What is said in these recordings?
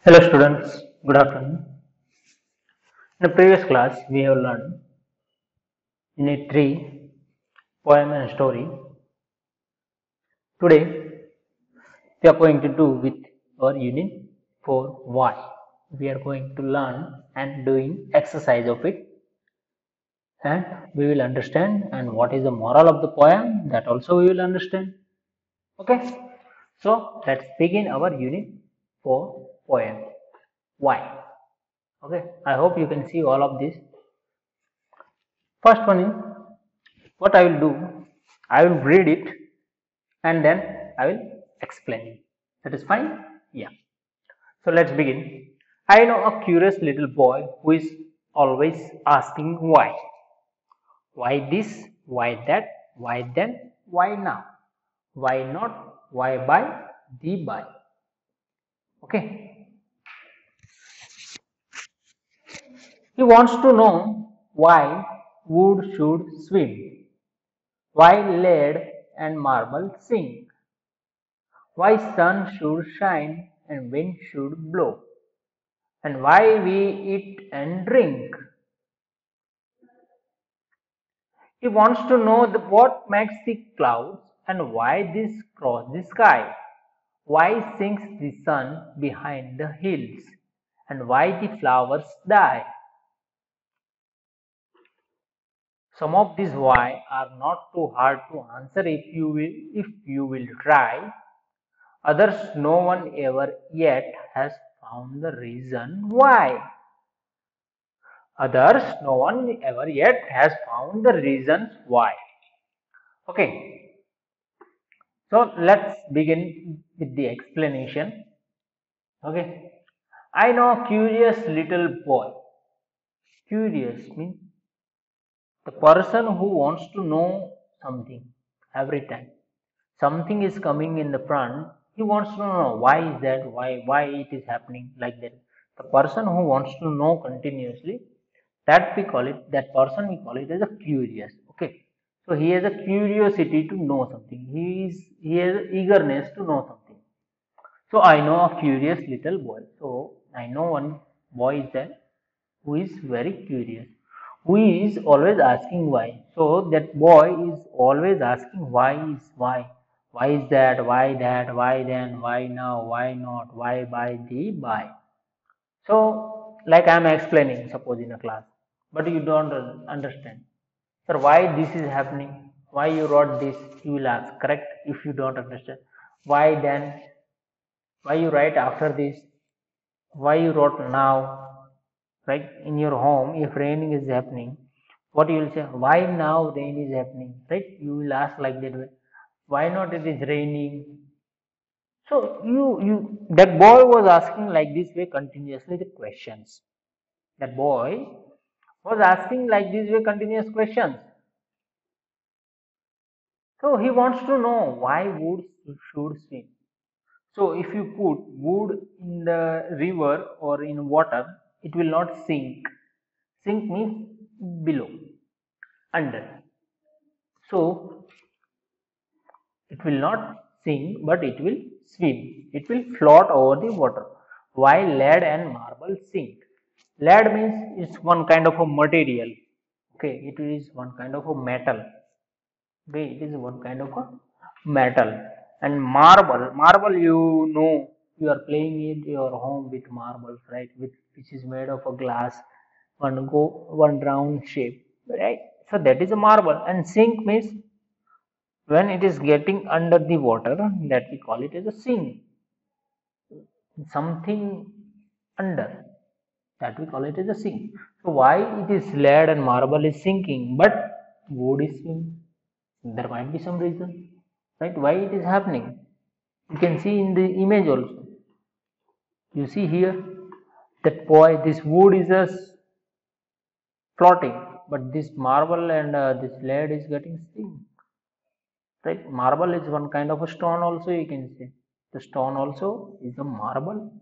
Hello students, good afternoon. In the previous class, we have learned Unit 3 Poem and Story. Today, we are going to do with our Unit 4 Why. We are going to learn and doing exercise of it, and we will understand and what is the moral of the poem, that also we will understand. Okay, so let's begin our Unit 4 Poem. Why? Okay, I hope you can see all of this. First one is, what I will do, I will read it and then I will explain it. That is fine? Yeah. So let's begin. I know a curious little boy who is always asking why. Why this? Why that? Why then? Why now? Why not? Why buy? The buy. Okay. He wants to know why wood should swim, why lead and marble sink, why sun should shine and wind should blow, and why we eat and drink. He wants to know what makes the clouds and why this cross the sky, why sinks the sun behind the hills, and why the flowers die. Some of these why are not too hard to answer if you will try. Others no one ever yet has found the reason why. Others, no one ever yet has found the reasons why. Okay, so let's begin with the explanation. Okay, I know a curious little boy. Curious means the person who wants to know something every time. Something is coming in the front, he wants to know why is that, why it is happening like that. The person who wants to know continuously, that person we call it as a curious. Okay, so he has a curiosity to know something, he has eagerness to know something. So I know a curious little boy. So I know one boy is there who is very curious, who is always asking why. So that boy is always asking why is that, why that, why then, why now, why not, why by the by. So like I am explaining, suppose in a class, but you don't understand, sir, why this is happening, why you wrote this, you will ask, correct? If you don't understand, why then, why you write after this, why you wrote now, right? In your home, if raining is happening, what you will say, why now rain is happening, right? You will ask like that way, why not it is raining. So you that boy was asking like this way continuously the questions. That boy was asking like this way continuous questions. So he wants to know why wood should swim. So if you put wood in the river or in water, it will not sink. Sink means below, under. So it will not sink, but it will swim. It will float over the water. While lead and marble sink. Lead means it's one kind of a material. Okay, it is one kind of a metal. Okay, it is one kind of a metal. And marble, you know, you are playing in your home with marbles, right? With which is made of a glass, one round shape, right? So that is a marble. And sink means when it is getting under the water, that we call it as a sink. Something under, that we call it as a sink. So why it is lead and marble is sinking, but wood is swimming? There might be some reason, right? Why it is happening? You can see in the image also. You see here that boy, this wood is just floating, but this marble and this lead is getting sink. Right? Marble is one kind of a stone also, you can say. The stone also is a marble.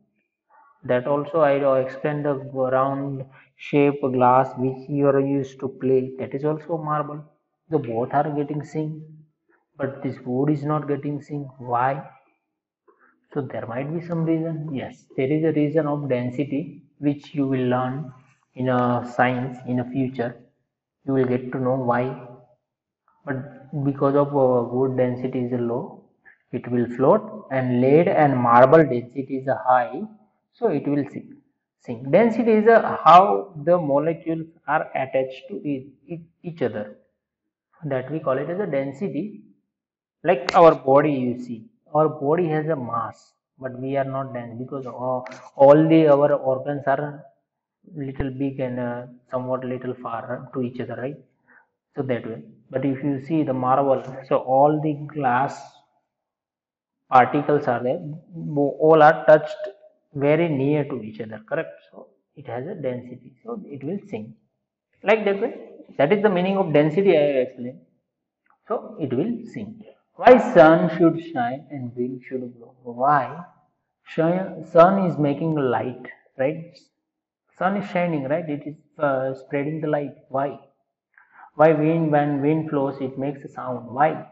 That also I explained the round shape glass which you are used to play. That is also marble. The both are getting sink, but this wood is not getting sink. Why? So there might be some reason. Yes, there is a reason of density which you will learn in a science in a future. You will get to know why. But because of wood density is low, it will float, and lead and marble density is high, so it will sink. Density is how the molecules are attached to each other, that we call it as a density. Like our body, you see, our body has a mass, but we are not dense because all the our organs are little big and somewhat little far to each other, right? So that way. But if you see the marble, so all the glass particles are there, all are touched very near to each other, correct? So it has a density, so it will sink like that way. That is the meaning of density I have explained. So it will sink. Why sun should shine and wind should blow? Why? Sun is making light, right? Sun is shining, right? It is spreading the light. Why? Why wind, when wind flows, it makes a sound? Why?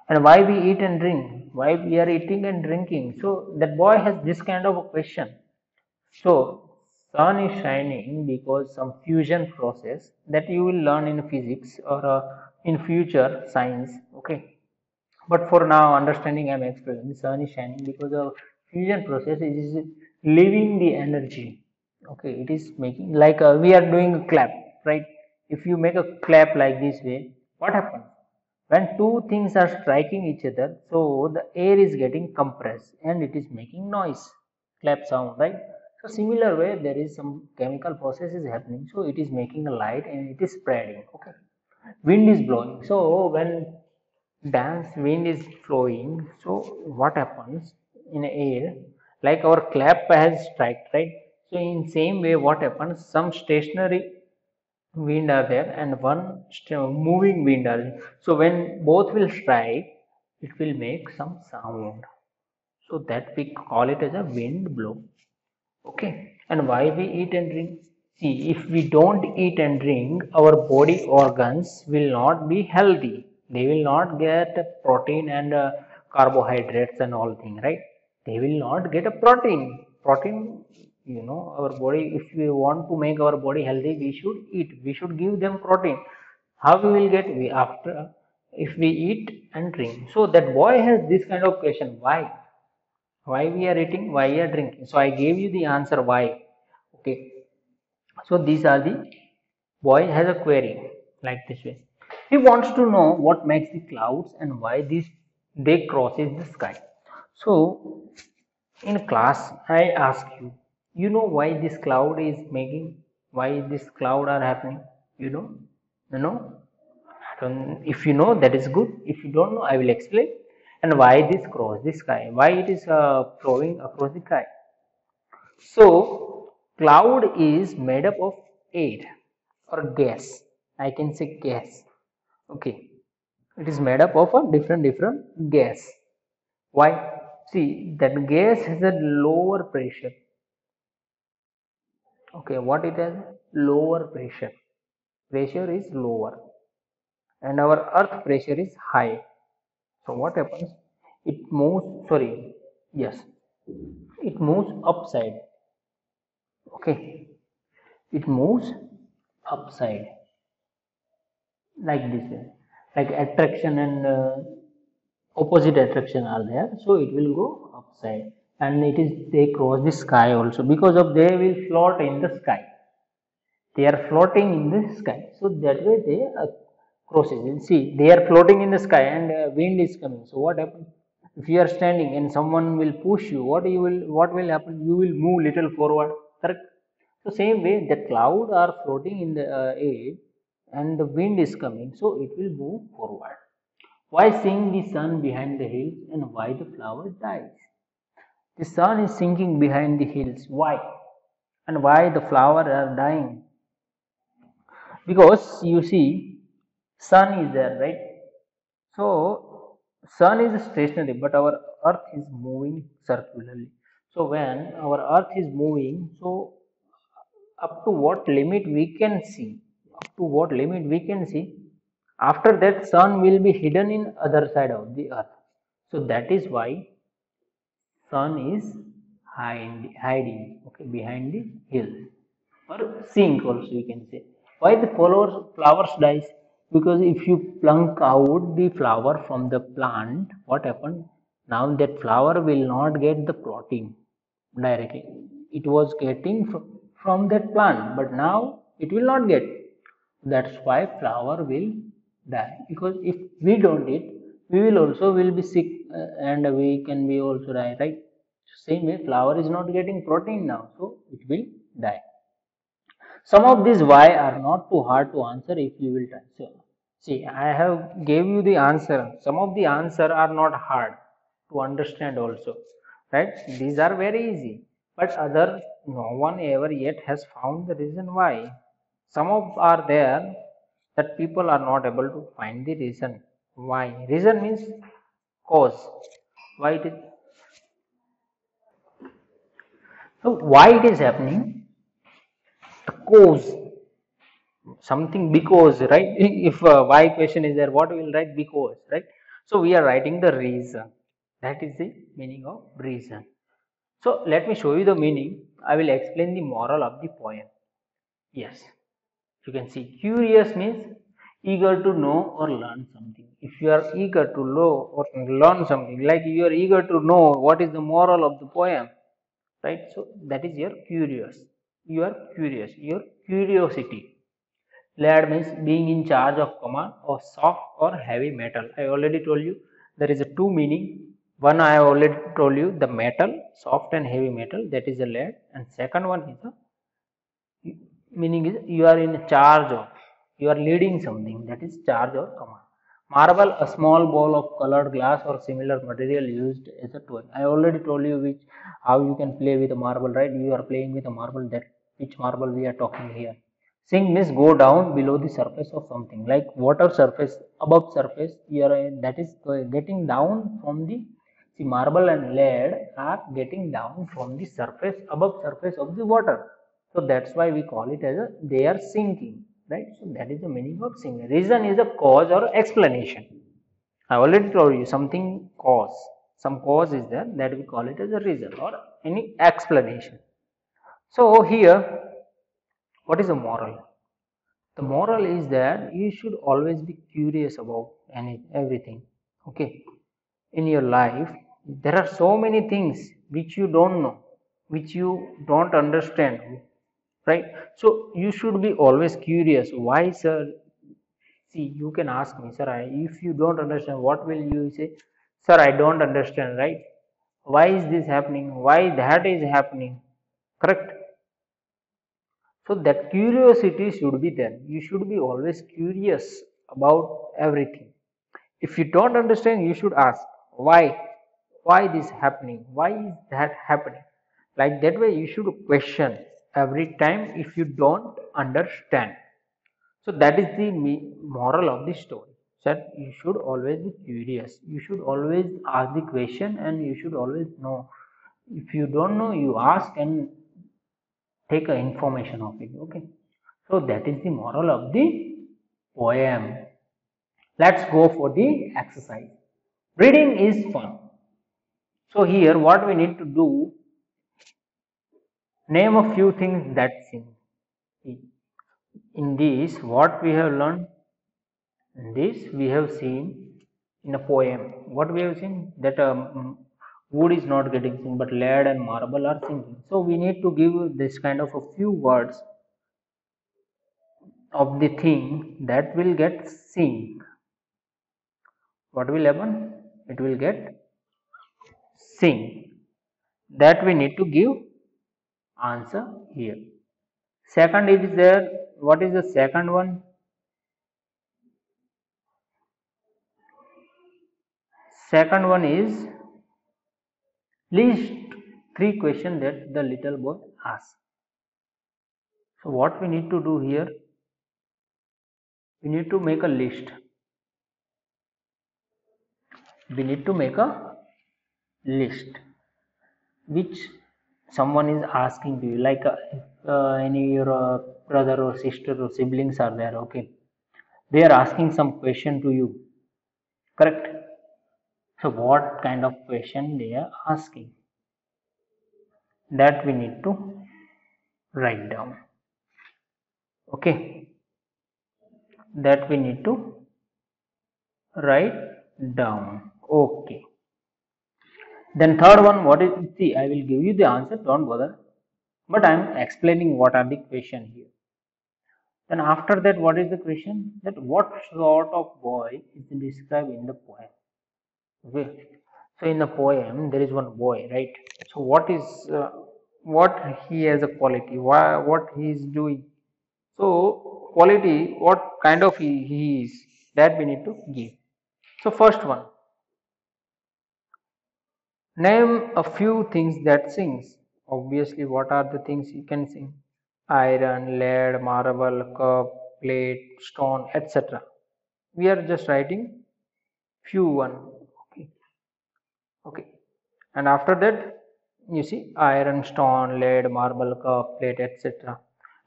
And why we eat and drink? Why we are eating and drinking? So that boy has this kind of a question. So sun is shining because some fusion process that you will learn in physics or in future science. Okay, but for now understanding I'm explaining, the sun is shining because of fusion process. It is leaving the energy. Okay, it is making like we are doing a clap, right? If you make a clap like this way, what happens when two things are striking each other? So the air is getting compressed and it is making noise, clap sound, right? So similar way, there is some chemical process is happening, so it is making a light and it is spreading. Okay, wind is blowing, so when dance wind is flowing, so what happens in air, like our clap has strike, right? So in same way, what happens, some stationary wind are there and one moving wind are there. So when both will strike, it will make some sound, so that we call it as a wind blow. Okay, and why we eat and drink? See, if we don't eat and drink, our body organs will not be healthy. They will not get protein and carbohydrates and all things, right? They will not get a protein. Protein, you know, our body, if we want to make our body healthy, we should eat, we should give them protein. How we will get? We after, if we eat and drink. So that boy has this kind of question: why we are eating, why we are drinking? So I gave you the answer why. Okay, so these are the, boy has a query like this way. He wants to know what makes the clouds and why these they crosses the sky. So in class I ask you, you know why this cloud is making, why this cloud are happening? You know? You know? If you know, that is good. If you don't know, I will explain. And why this cross the sky, why it is flowing across the sky. So cloud is made up of air or gas, I can say gas. Okay, it is made up of a different gas. Why? See, that gas has a lower pressure. Okay, what it has? Lower pressure. Pressure is lower and our earth pressure is high. So what happens? It moves, sorry, yes, it moves upside. Okay, it moves upside like this way, like attraction and opposite attraction are there, so it will go upside. And it is, they cross the sky also because of they will float in the sky, they are floating in the sky, so that way they crosses. And see, they are floating in the sky and wind is coming, so what happens? If you are standing and someone will push you, what will happen? You will move little forward, correct? So same way, the cloud are floating in the air and the wind is coming, so it will move forward. Why sing the sun behind the hills and why the flower dies? The sun is sinking behind the hills, why? And why the flower are dying? Because you see, sun is there, right? So sun is stationary, but our earth is moving circularly. So when our earth is moving, so up to what limit we can see, up to what limit we can see, after that sun will be hidden in other side of the earth. So that is why sun is hiding, okay, behind the hill, or sink also you can say. Why the flowers dies? Because if you plunk out the flower from the plant, what happened? Now that flower will not get the protein directly. It was getting from that plant, but now it will not get. That's why flower will die. Because if we don't eat, we will also will be sick, and we can be also die, right? Same way, flower is not getting protein now, so it will die. Some of these why are not too hard to answer if you will try. So, see, I have gave you the answer. Some of the answer are not hard to understand also, right? These are very easy, but other no one ever yet has found the reason why. Some of are there that people are not able to find the reason why. Reason means cause. Why it is so? Why it is happening? The cause something because, right? If why question is there, what we will write? Because, right? So we are writing the reason. That is the meaning of reason. So let me show you the meaning. I will explain the moral of the poem. Yes, you can see curious means eager to know or learn something. If you are eager to know or learn something, like you are eager to know what is the moral of the poem, right? So that is your curious. You are curious, your curiosity. Lead means being in charge of command of soft or heavy metal. I already told you there is a two meaning. One I have already told you, the metal, soft and heavy metal, that is a lead, and second one is the meaning is you are in charge of, you are leading something, that is charge or command. Marble, a small ball of colored glass or similar material used as a toy. I already told you which how you can play with a marble, right? You are playing with a marble, that which marble we are talking here. Sink means go down below the surface of something, like water surface above surface. You are that is getting down from the, see, marble and lead are getting down from the surface above surface of the water. So that's why we call it as a, they are sinking, right? So that is the meaning of sinking. Reason is a cause or explanation. I already told you something cause, some cause is there, that we call it as a reason or any explanation. So here, what is the moral? The moral is that you should always be curious about everything. Okay, in your life there are so many things which you don't know, which you don't understand, right? So you should be always curious. Why, sir? See, you can ask me, sir, if you don't understand, what will you say? Sir, I don't understand, right? Why is this happening? Why that is happening? Correct? So that curiosity should be there. You should be always curious about everything. If you don't understand, you should ask why this happening? Why is that happening? Like that way, you should question every time if you don't understand. So that is the moral of the story. That you should always be curious. You should always ask the question, and you should always know. If you don't know, you ask and take a information of it. Okay, so that is the moral of the poem. Let's go for the exercise. Reading is fun. So here what we need to do, name a few things that sing. In this what we have learned, in this we have seen in a poem, what we have seen, that wood is not getting sing, but lead and marble are singing. So we need to give this kind of a few words of the thing that will get sing. What will happen? It will get sing. That we need to give answer here. Second is there. What is the second one? Second one is list three questions that the little boy asked. So what we need to do here? We need to make a list. We need to make a list which someone is asking to you, like any your brother or sister or siblings are there. Okay, they are asking some question to you. Correct? So what kind of question they are asking? that we need to write down. Okay, that we need to write down. Okay. Then third one, what is, see, I will give you the answer, don't bother. But I am explaining what are the question here. Then after that, what is the question? That what sort of boy is described in the poem? Okay. So in the poem, there is one boy, right? So what he has a quality? Why, what he is doing? So quality, what kind of he is, that we need to give. So first one, name a few things that sings. Obviously, what are the things you can sing? Iron, lead, marble, cup, plate, stone, etc. We are just writing few one. Okay. Okay. And after that, you see iron, stone, lead, marble, cup, plate, etc.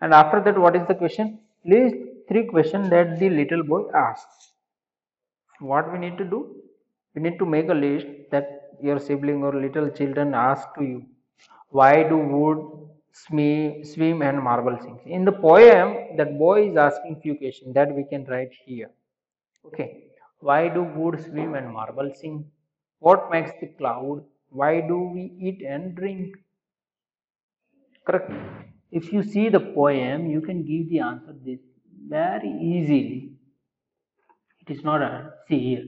And after that, what is the question? List three questions that the little boy asks. What we need to do? We need to make a list that your sibling or little children ask to you. Why do wood swim and marble sing? In the poem, that boy is asking few questions that we can write here. Okay. Why do wood swim and marble sing? What makes the cloud? Why do we eat and drink? Correct. If you see the poem, you can give the answer this very easily. It is not a, see here.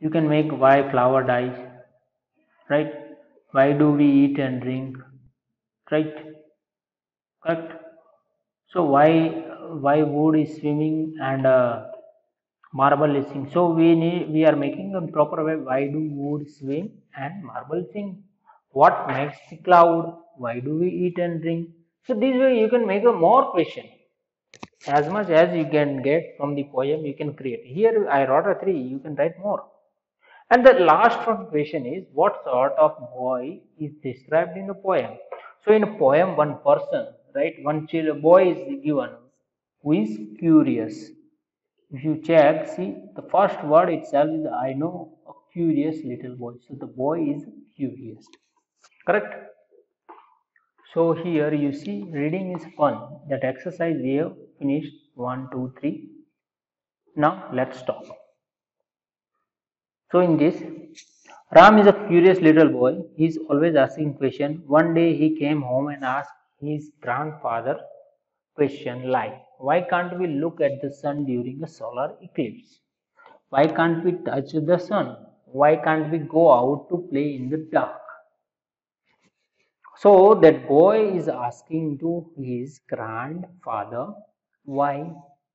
You can make why flower dies, right? Why do we eat and drink, right? Correct. So why wood is swimming and marble is sing? So we are making a proper way. Why do wood swim and marble sing? What makes the cloud? Why do we eat and drink? So this way you can make a more question. As much as you can get from the poem, you can create. Here I wrote a three. You can write more. And the last one question is, what sort of boy is described in the poem? So in a poem, one person, right, one child boy is given who is curious. If you check, see the first word itself is I know a curious little boy. So the boy is curious. Correct? So here you see reading is fun. That exercise we have finished 1, 2, 3. Now let's stop. So in this, Ram is a curious little boy. He is always asking questions. One day he came home and asked his grandfather question like, why can't we look at the sun during a solar eclipse? Why can't we touch the sun? Why can't we go out to play in the dark? So that boy is asking to his grandfather, why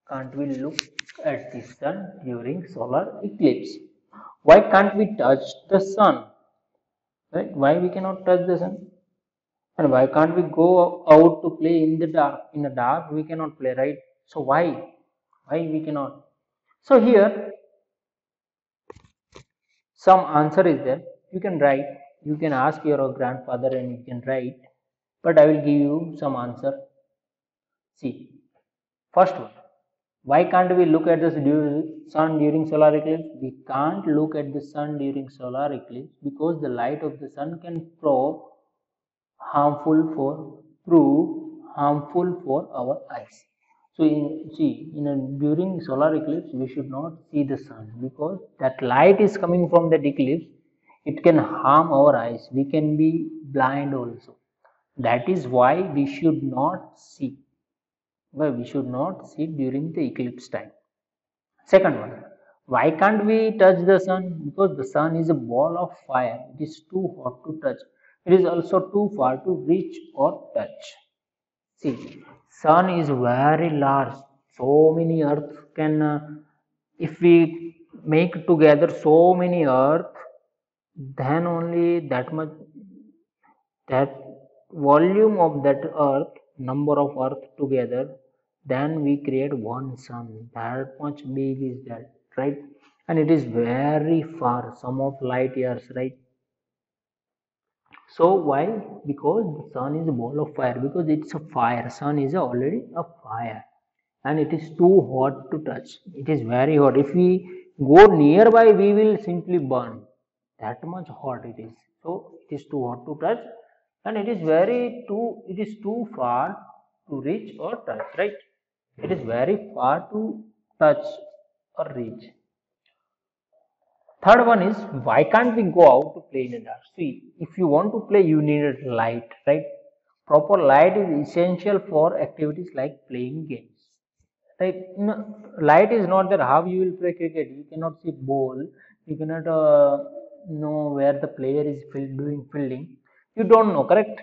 can't we look at the sun during solar eclipse? Why can't we touch the sun? Right? Why we cannot touch the sun? And why can't we go out to play in the dark? In the dark we cannot play, right? So why? Why we cannot? So here some answer is there. You can write. You can ask your grandfather and you can write. But I will give you some answer. See, first one. Why can't we look at the sun during solar eclipse? We can't look at the sun during solar eclipse because the light of the sun can prove harmful for our eyes. So during solar eclipse we should not see the sun because that light is coming from that eclipse. It can harm our eyes. We can be blind also. That is why we should not see. Why we should not see during the eclipse time. Second one, why can't we touch the sun? Because the sun is a ball of fire. It is too hot to touch. It is also too far to reach or touch. See, sun is very large. So many earth can, if we make together so many earth, then only that volume of that earth, number of earth together, then we create one sun. That much big is that, right? And it is very far, some of light years, right? So why? Because the sun is a ball of fire, because it's a fire. Sun is already a fire and it is too hot to touch. It is very hot. If we go nearby, we will simply burn. That much hot it is. So it is too hot to touch. and it is too far to reach or touch, right? It is very far to touch or reach. Third one is, why can't we go out to play in the dark? See, if you want to play, you need light, right? Proper light is essential for activities like playing games. Like, light is not there. How you will play cricket? You cannot see ball. You cannot know where the player is doing fielding. You don't know, correct?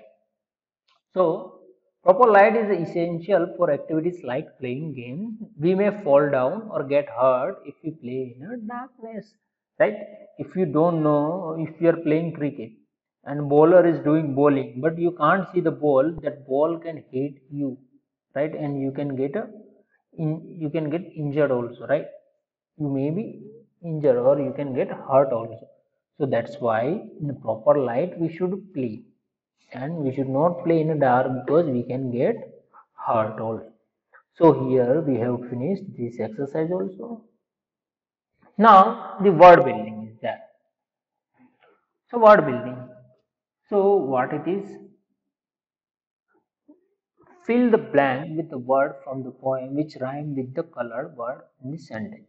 So, proper light is essential for activities like playing games. We may fall down or get hurt if we play in a darkness, right? If you don't know, if you are playing cricket and bowler is doing bowling, but you can't see the ball, that ball can hit you, right? And you can get you can get injured also, right? You may be injured or you can get hurt also. So that's why in proper light we should play, and we should not play in the dark because we can get hurt also. So here we have finished this exercise also. Now the word building is there. So word building. So what it is? Fill the blank with the word from the poem which rhyme with the colored word in the sentence.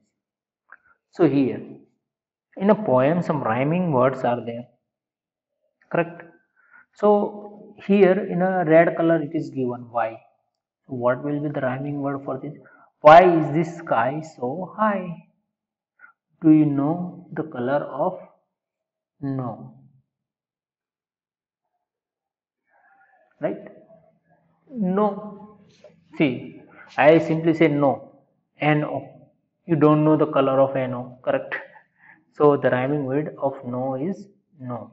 So here in a poem some rhyming words are there, correct? So here in a red color it is given why. So what will be the rhyming word for this? Why is this sky so high? Do you know the color of no? Right? No. See, I simply say no. No. You don't know the color of no, correct? So the rhyming word of no is no.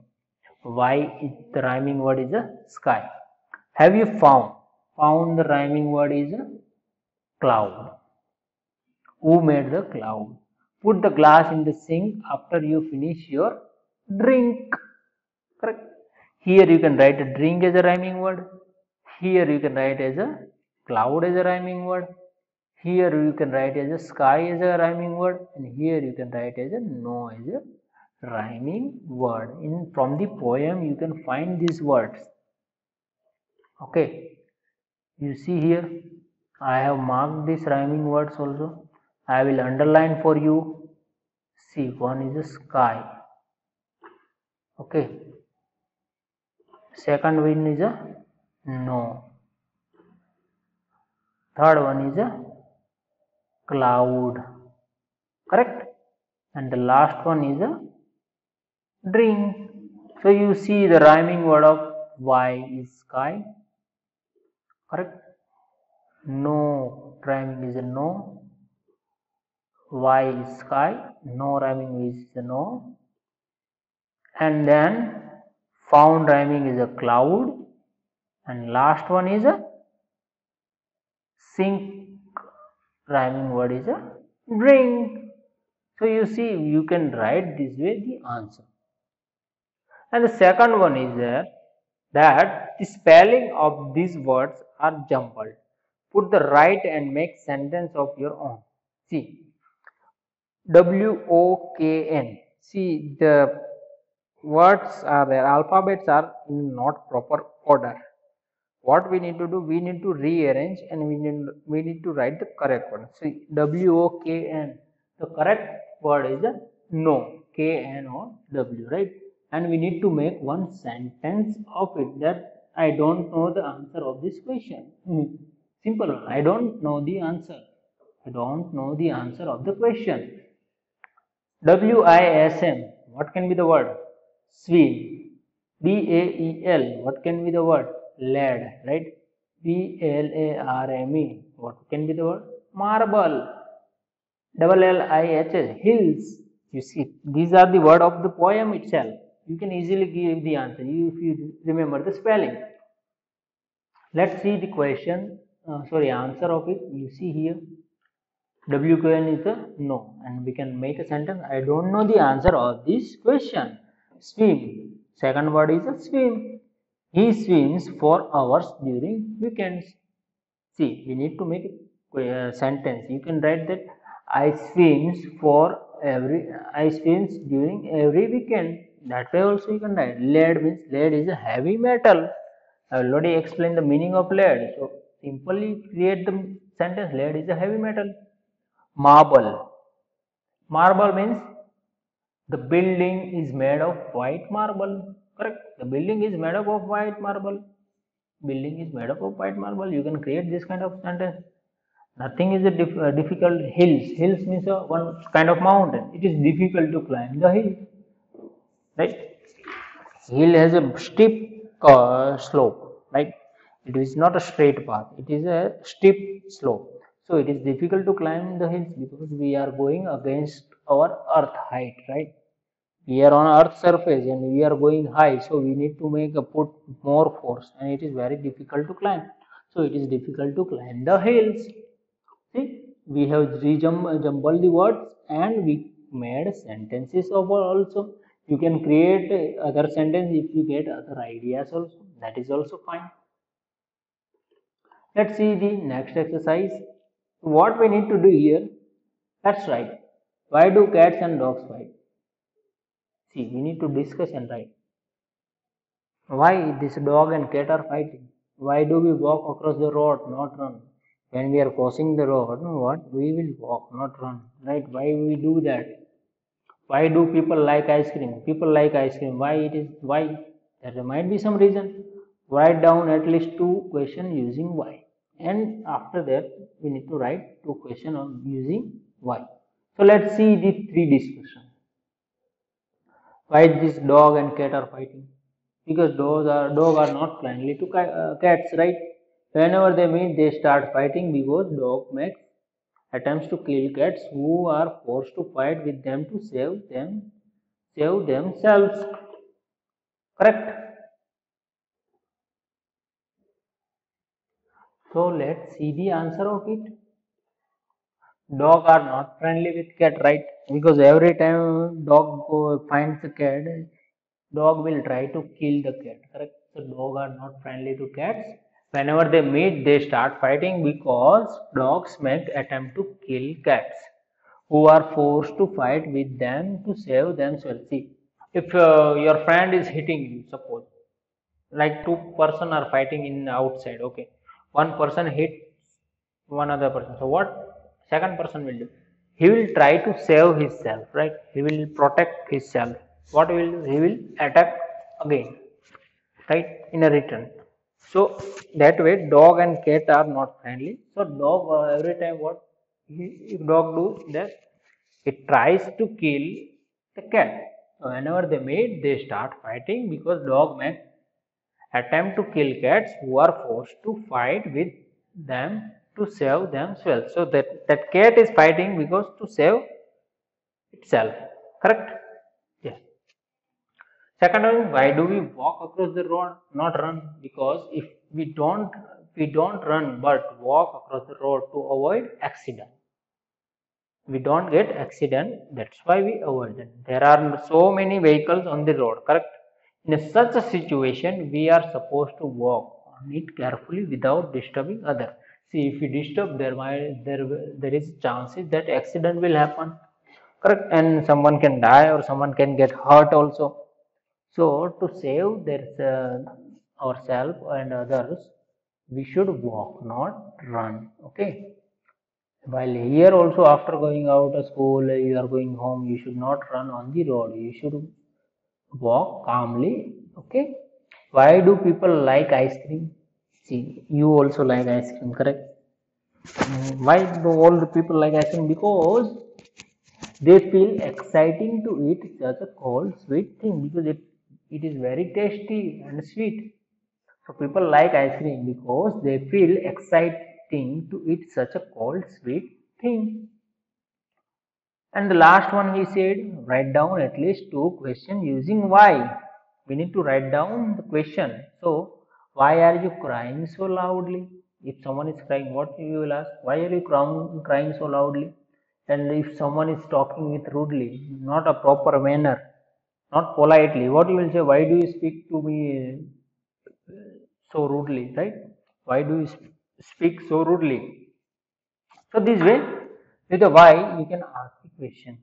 Why is the rhyming word is a sky? Have you found? Found the rhyming word is a cloud. Who made the cloud? Put the glass in the sink after you finish your drink. Correct. Here you can write a drink as a rhyming word. Here you can write as a cloud as a rhyming word. Here you can write as a sky as a rhyming word. And here you can write as a no as a rhyming word. From the poem you can find these words. Okay. You see here, I have marked these rhyming words also. I will underline for you. See, one is a sky. Okay. Second one is a no. Third one is a cloud. Correct? And the last one is a drink. So you see the rhyming word of Y is sky. Correct? No rhyming is a no. Y is sky. No rhyming is a no. And then found rhyming is a cloud, and last one is a sink rhyming word is a drink. So you see, you can write this way the answer. And the second one is that the spelling of these words are jumbled. Put the right and make sentence of your own. See, WOKN. See, the words are there, alphabets are in not proper order. What we need to do, we need to rearrange and we need to write the correct one. See, WOKN, the correct word is a no, KN or W, right? And we need to make one sentence of it, that I don't know the answer of this question. Simple one. I don't know the answer. I don't know the answer of the question. WISM, what can be the word? Swim. BAEL, what can be the word? Lead, right? BLARME, what can be the word? Marble. LLIHS, hills. You see, these are the word of the poem itself. You can easily give the answer if you remember the spelling. Let's see the question, answer of it. You see here, WQN is a no, and we can make a sentence. I don't know the answer of this question. Swim. Second word is a swim. He swims for hours during weekends. See, we need to make a sentence. You can write that I swims during every weekend. That way also you can write. Lead means lead is a heavy metal. I already explained the meaning of lead. So simply create the sentence: lead is a heavy metal. Marble. Marble means the building is made of white marble. Correct. The building is made up of white marble. Building is made up of white marble. You can create this kind of sentence. Nothing is a difficult. Hills. Hills means one kind of mountain. It is difficult to climb the hill. Right. Hill has a steep slope, right? It is not a straight path, it is a steep slope. So it is difficult to climb the hills because we are going against our earth height, right? We are on earth surface and we are going high, so we need to make a put more force, and it is very difficult to climb. So it is difficult to climb the hills. See, we have jumbled the words and we made sentences of also. You can create other sentence if you get other ideas also. That is also fine. Let's see the next exercise. What we need to do here? Let's write. Why do cats and dogs fight? See, we need to discuss and write. Why this dog and cat are fighting? Why do we walk across the road, not run? When we are crossing the road, what? We will walk, not run. Right? Why we do that? Why do people like ice cream? People like ice cream. Why it is? Why? There might be some reason. Write down at least 2 questions using why. And after that, we need to write 2 questions on using why. So let's see the 3 discussions. Why this dog and cat are fighting? Because dog are not friendly to cats, right? Whenever they meet, they start fighting because dog makes attempts to kill cats who are forced to fight with them to save themselves. Correct? So let's see the answer of it. Dog are not friendly with cat, right? Because every time finds a cat, dog will try to kill the cat. Correct? So dog are not friendly to cats. Whenever they meet, they start fighting because dogs make attempt to kill cats who are forced to fight with them to save themselves. See, if your friend is hitting you, suppose, like 2 person are fighting in outside, okay, one person hit one other person. So what second person will do? He will try to save himself, right? He will protect himself. What will do? He will attack again, right? In a return. So that way, dog and cat are not friendly. So dog every time what if dog do that, it tries to kill the cat. So whenever they meet, they start fighting because dog makes attempt to kill cats who are forced to fight with them to save themselves. So that cat is fighting because to save itself. Correct? Yes. Second one, why do we walk across the road, not run? Because if we don't run but walk across the road to avoid accident. We don't get accident, that's why we avoid them. There are so many vehicles on the road, correct? In such a situation, we are supposed to walk on it carefully without disturbing others. See, if we disturb, there is chances that accident will happen, correct? And someone can die or someone can get hurt also. So to save ourselves and others, we should walk, not run. Okay. While here also, after going out of school, you are going home, you should not run on the road. You should walk calmly. Okay. Why do people like ice cream? See, you also like ice cream, correct? Why do all the people like ice cream? Because they feel exciting to eat such a cold, sweet thing because it is very tasty and sweet. So people like ice cream because they feel exciting to eat such a cold, sweet thing. And the last one he said, write down at least 2 questions using why. We need to write down the question. So, why are you crying so loudly? If someone is crying, what you will ask? Why are you crying so loudly? And if someone is talking with rudely, not a proper manner, not politely, what you will say? Why do you speak to me so rudely, right? Why do you speak so rudely? So this way, with the why, you can ask the question.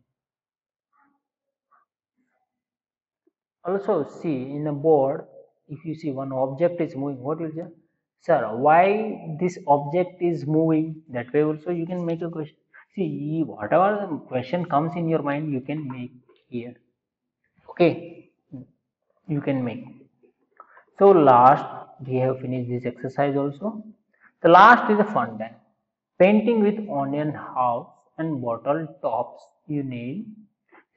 Also, see in a board, if you see one object is moving, what will you say? Sir, why this object is moving? That way also you can make a question. See, whatever the question comes in your mind, you can make here. Okay, you can make. So last, we have finished this exercise also. The last is a fun then. Painting with onion halves and bottle tops you need.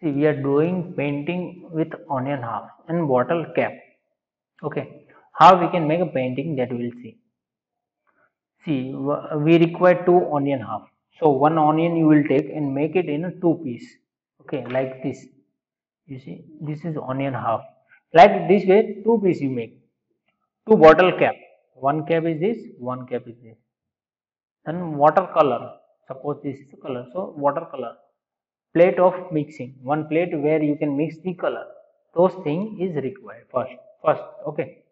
See, we are doing painting with onion halves and bottle cap. Okay, how we can make a painting, that we will see. See, we require two onion half. So one onion you will take and make it in a two piece. Okay, like this. You see, this is onion half. Like this way, two piece you make. Two bottle cap. One cap is this, one cap is this. And watercolor. Suppose this is the color. So watercolor. Plate of mixing. One plate where you can mix the color. Those thing is required first. Okay.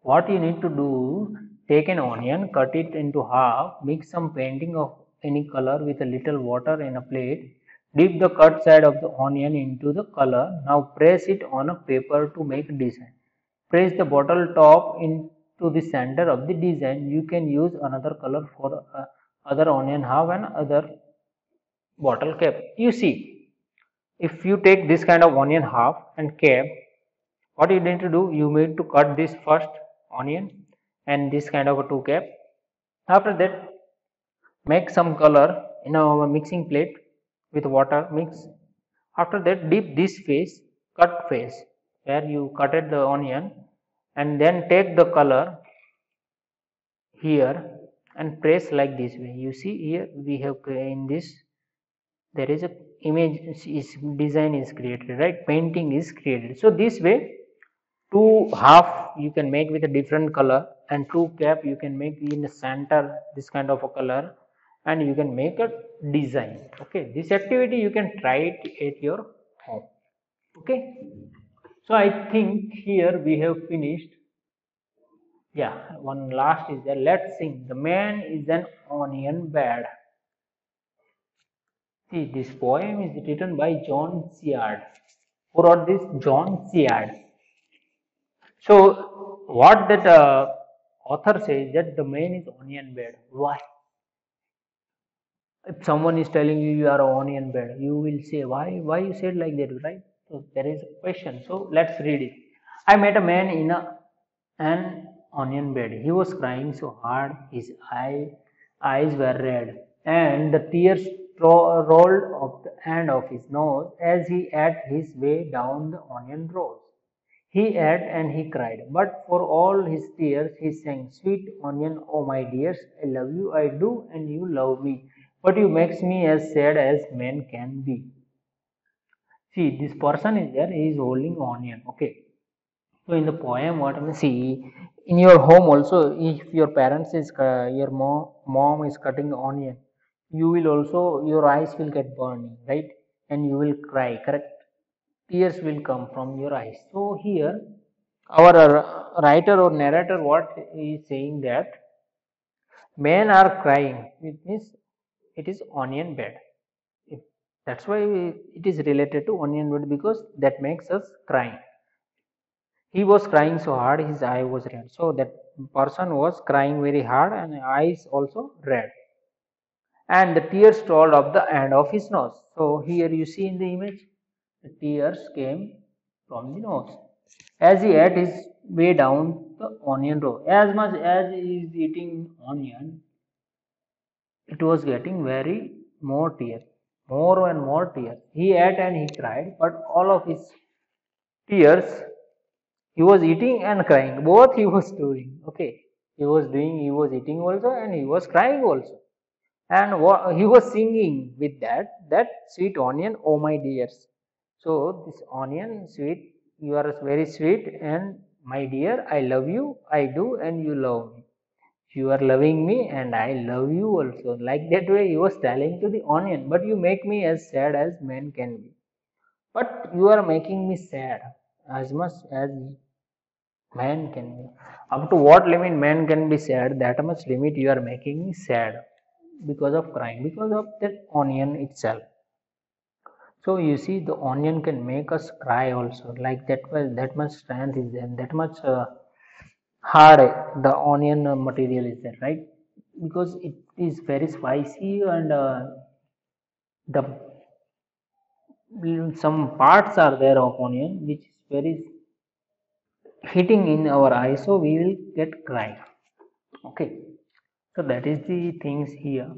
What you need to do, take an onion, cut it into half, mix some painting of any color with a little water in a plate, dip the cut side of the onion into the color. Now press it on a paper to make a design. Press the bottle top into the center of the design. You can use another color for other onion half and other bottle cap. You see, if you take this kind of onion half and cap, what you need to do, you need to cut this first onion and this kind of a two cap. After that, make some color in a mixing plate with water, mix. After that, dip this face, cut face where you cutted the onion, and then take the color here and press like this way. You see here we have in this, there is a image is design is created, right? Painting is created. So this way, two half you can make with a different color and two cap you can make in the center this kind of a color, and you can make a design. Okay, this activity you can try it at your home. Okay, so I think here we have finished. Yeah, one last is there. Let's sing. The man is an onion bed. See, this poem is written by John Seard. Who wrote this? John Seard. So, what that author says, that the man is onion bed. Why? If someone is telling you you are an onion bed, you will say, why you said like that, right? So there is a question. So let's read it. I met a man in an onion bed. He was crying so hard, his eyes were red, and the tears rolled off the end of his nose as he ate his way down the onion rows. He ate and he cried, but for all his tears he sang, "Sweet onion, oh my dears, I love you, I do, and you love me. But you makes me as sad as man can be." See, this person is there, he is holding onion, okay. So in the poem, what I see, in your home also, if your parents is, your mom is cutting onion, you will also, your eyes will get burning, right? And you will cry, correct? Tears will come from your eyes. So here, our writer or narrator, what is saying, that men are crying, it means it is onion bed. That's why it is related to onion bed, because that makes us crying. He was crying so hard, his eye was red. So that person was crying very hard and eyes also red. And the tears rolled up the end of his nose. So here you see in the image, the tears came from the nose. As he ate his way down the onion row, as much as he is eating onion, it was getting very more tears, more and more tears. He ate and he cried, but all of his tears, he was eating and crying. Both he was doing. Okay, he was eating also and he was crying also. And he was singing with that sweet onion, oh my dears. So this onion, sweet, you are very sweet, and my dear, I love you, I do, and you love me. You are loving me and I love you also. Like that way he was telling to the onion, but you make me as sad as man can be. But you are making me sad as much as man can be. Up to what limit man can be sad, that much limit you are making me sad because of crying, because of that onion itself. So you see, the onion can make us cry also. Like that much strength is there, that much hard the onion material is there, right? Because it is very spicy and the some parts are there of onion which is very hitting in our eye, so we will get cry. Okay, so that is the things here.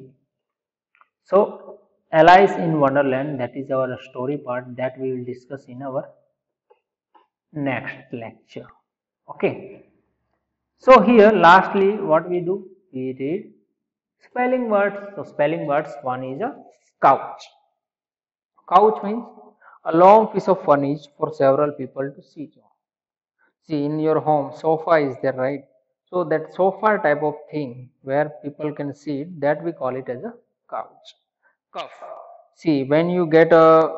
So Alice in Wonderland, that is our story part that we will discuss in our next lecture. Okay, so here lastly what we do, we read spelling words. So spelling words, one is a couch. Couch means a long piece of furniture for several people to sit on. See, in your home, sofa is there, right? So that sofa type of thing where people can sit, that we call it as a couch. Cough. See, when you get a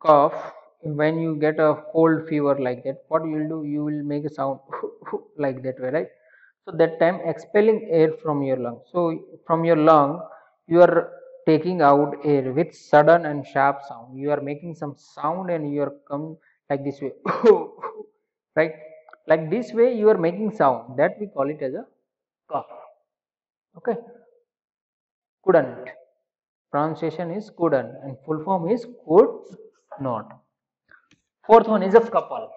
cough, when you get a cold fever like that, what you will do? You will make a sound like that way, right? So that time expelling air from your lung. So from your lung, you are taking out air with sudden and sharp sound. You are making some sound and you are come like this way, right? Like this way you are making sound. That we call it as a cough. Okay, couldn't. Pronunciation is couldn't and full form is could not. Fourth one is a couple.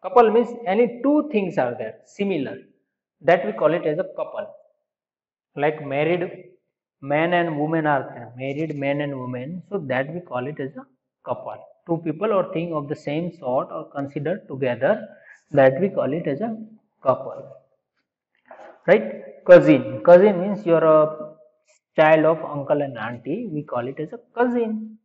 Couple means any two things are there similar, that we call it as a couple. Like married man and woman are there, married man and woman, so that we call it as a couple. Two people or thing of the same sort or considered together, that we call it as a couple. Right? Cousin means you're a child of uncle and auntie, we call it as a cousin.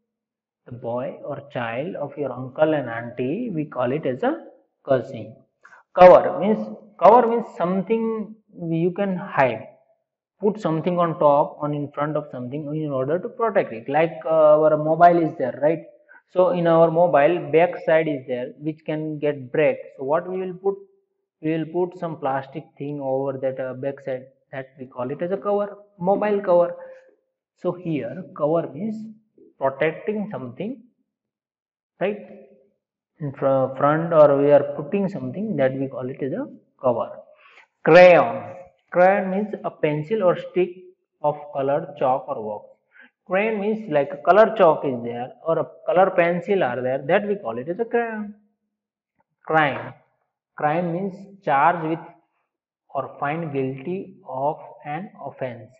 The boy or child of your uncle and auntie, we call it as a cousin. Cover means something you can hide. Put something on top, on in front of something in order to protect it. Like our mobile is there, right? So in our mobile, back side is there which can get break. So what we will put? We will put some plastic thing over that back side, that we call it as a cover, mobile cover. So here cover means protecting something, right, in front, or we are putting something, that we call it as a cover. Crayon. Crayon means a pencil or stick of colored chalk or wax. Crayon means like a color chalk is there or a color pencil are there, that we call it as a crayon. Crime. Crime means charged with or find guilty of an offense.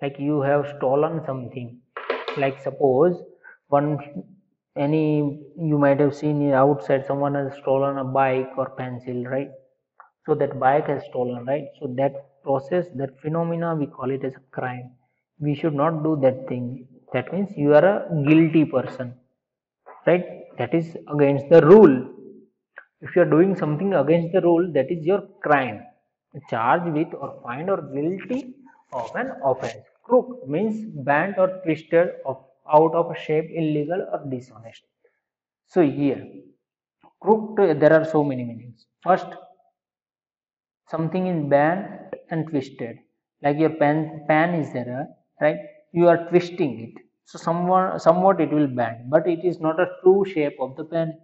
Like you have stolen something, like suppose one any, you might have seen outside someone has stolen a bike or pencil, right? So that bike has stolen, right? So that process, that phenomena, we call it as a crime. We should not do that thing. That means you are a guilty person, right? That is against the rule. If you are doing something against the rule, that is your crime. Charged with or fined or guilty of an offense. Crook means bent or twisted out of shape, illegal or dishonest. So here, crooked, there are so many meanings. First, something is bent and twisted. Like your pen is there, right? You are twisting it. So somewhat it will bend, but it is not a true shape of the pen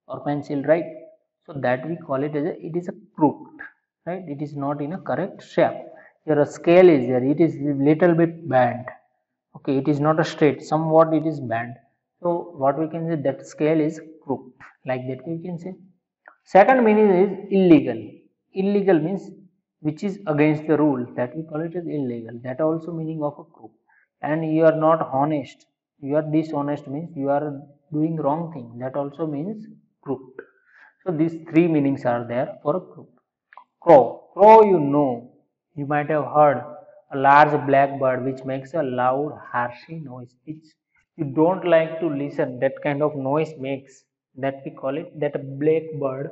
or pencil, right? So that we call it as it is a crooked, right? It is not in a correct shape. Your scale is there, it is little bit bent. Okay, it is not a straight, somewhat it is bent. So what we can say, that scale is crooked, like that we can say. Second meaning is illegal. Illegal means which is against the rule, that we call it as illegal. That also meaning of a crook. And you are not honest, you are dishonest means you are doing wrong thing, that also means crooked. So these three meanings are there for a crook. Crow. Crow, you might have heard, a large black bird which makes a loud, harshy noise. You don't like to listen, that kind of noise makes, that we call it, that a black bird,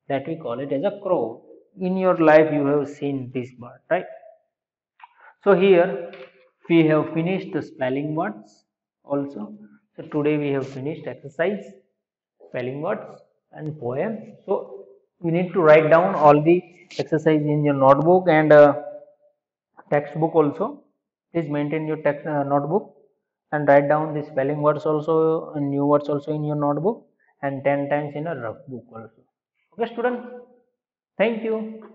that we call it as a crow. In your life you have seen this bird, right? So here we have finished the spelling words also. So today we have finished exercise, spelling words and poem. So you need to write down all the exercise in your notebook and textbook also. Please maintain your notebook and write down the spelling words also, new words also in your notebook, and 10 times in a rough book also. Okay student, thank you.